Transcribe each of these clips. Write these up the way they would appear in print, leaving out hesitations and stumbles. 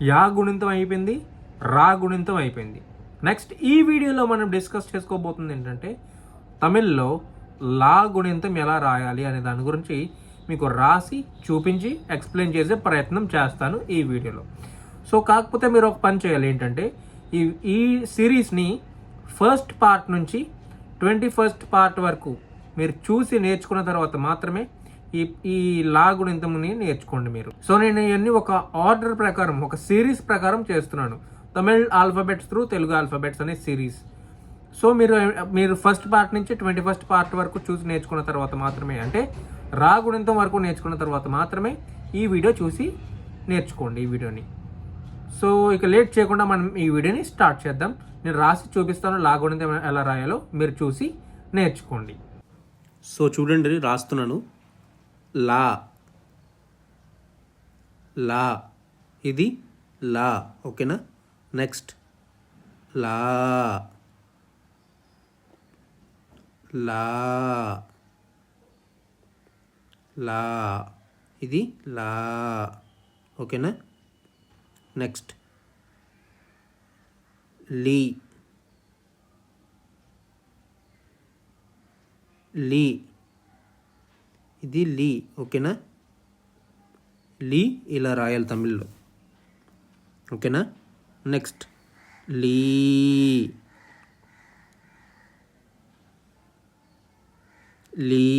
Yeah గుణింతం అయిపోయింది, రా గుణింతం అయిపోయింది. నెక్స్ట్ ఈ వీడియోలో మనం డిస్కస్ చేసుకోబోతుంది ఏంటంటే తమిళ్లో లా గుణింతం ఎలా రాయాలి అనే దాని గురించి మీకు రాసి చూపించి ఎక్స్ప్లెయిన్ చేసే ప్రయత్నం చేస్తాను ఈ వీడియోలో. సో కాకపోతే మీరు ఒక పని చేయాలి ఏంటంటే ఈ సిరీస్ని ఫస్ట్ పార్ట్ నుంచి 21st పార్ట్ వరకు మీరు చూసి నేర్చుకున్న తర్వాత మాత్రమే ఈ లా గుణింతంని నేర్చుకోండి మీరు. సో నేను ఇవన్నీ ఒక ఆర్డర్ ప్రకారం, ఒక సిరీస్ ప్రకారం చేస్తున్నాను. Tamil alphabets through Telugu alphabets అనే సిరీస్. సో మీరు ఫస్ట్ పార్ట్ నుంచి 21st పార్ట్ వరకు చూసి నేర్చుకున్న తర్వాత మాత్రమే, అంటే రా గుణింతం వరకు నేర్చుకున్న తర్వాత మాత్రమే ఈ వీడియో చూసి నేర్చుకోండి ఈ వీడియోని. సో ఇక లేట్ చేయకుండా మనం ఈ వీడియోని స్టార్ట్ చేద్దాం. నేను రాసి చూపిస్తాను లా గుణింతం ఎలా రాయాలో, మీరు చూసి నేర్చుకోండి. సో చూడండి, రాస్తున్నాను. లా లా ఇది లా, ఓకేనా. నెక్స్ట్ లా లా లా ఇది లా, ఓకేనా. నెక్స్ట్ లీ లీ ఇది లీ, ఓకేనా. లీ ఇలా రాయాలి తమిళ్లో, ఓకేనా. నెక్స్ట్ లీ లీ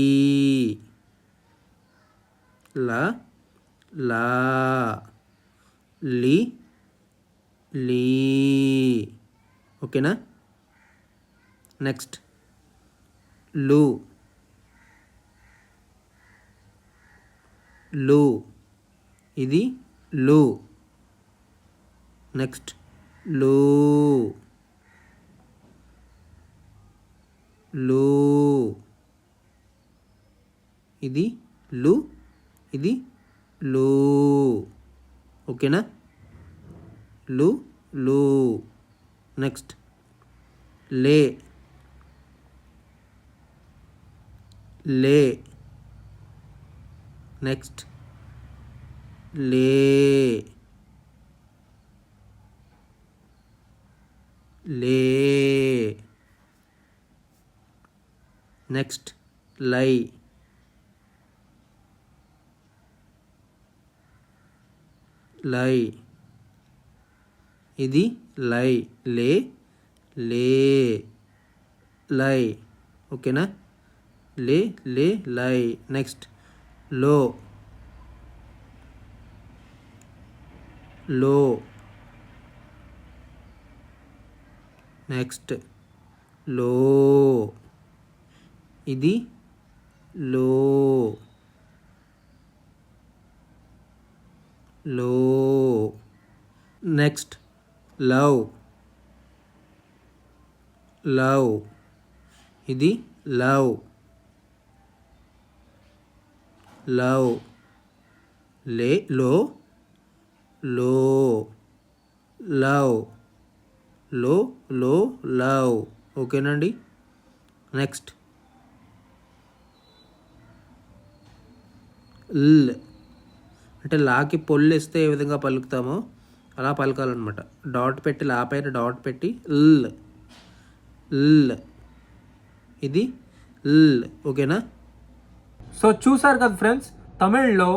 లా లా లీ లీ, ఓకేనా. నెక్స్ట్ లు లు ఇది లు. నెక్స్ట్ లు లు ఇది లు, ఇది లు, ఓకేనా. లు లు. నెక్స్ట్ లే లే. నెక్స్ట్ లే లే. నెక్స్ట్ లై లై ఇది లై, లే లే లై, ఓకేనా. లే లే లై. నెక్స్ట్ లో లో. నెక్స్ట్ లో ఇది లో లో. నెక్స్ట్ లవ్ లవ్ ఇది లవ్ లవ్. లే లో లో లవ్ లో లో లవ్, ఓకేనండి. నెక్స్ట్ ల్ అంటే లాకి పొల్లు ఇస్తే ఏ విధంగా పలుకుతామో అలా పలకాలన్నమాట. డాట్ పెట్టి, లా పైన డాట్ పెట్టి ల్ ల్ ఇది ల్, ఓకేనా. సో చూసారు కదా ఫ్రెండ్స్, తమిళ్లో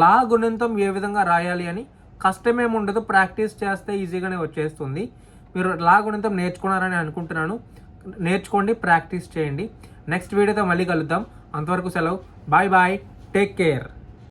లా గుణింతం ఏ విధంగా రాయాలి అని. కష్టమేమి ఉండదు, ప్రాక్టీస్ చేస్తే ఈజీగానే వచ్చేస్తుంది. మీరు లా గుణింతం నేర్చుకున్నారని అనుకుంటున్నాను. నేర్చుకోండి, ప్రాక్టీస్ చేయండి. నెక్స్ట్ వీడియోతో మళ్ళీ కలుద్దాం. అంతవరకు సెలవు. Bye bye, take care.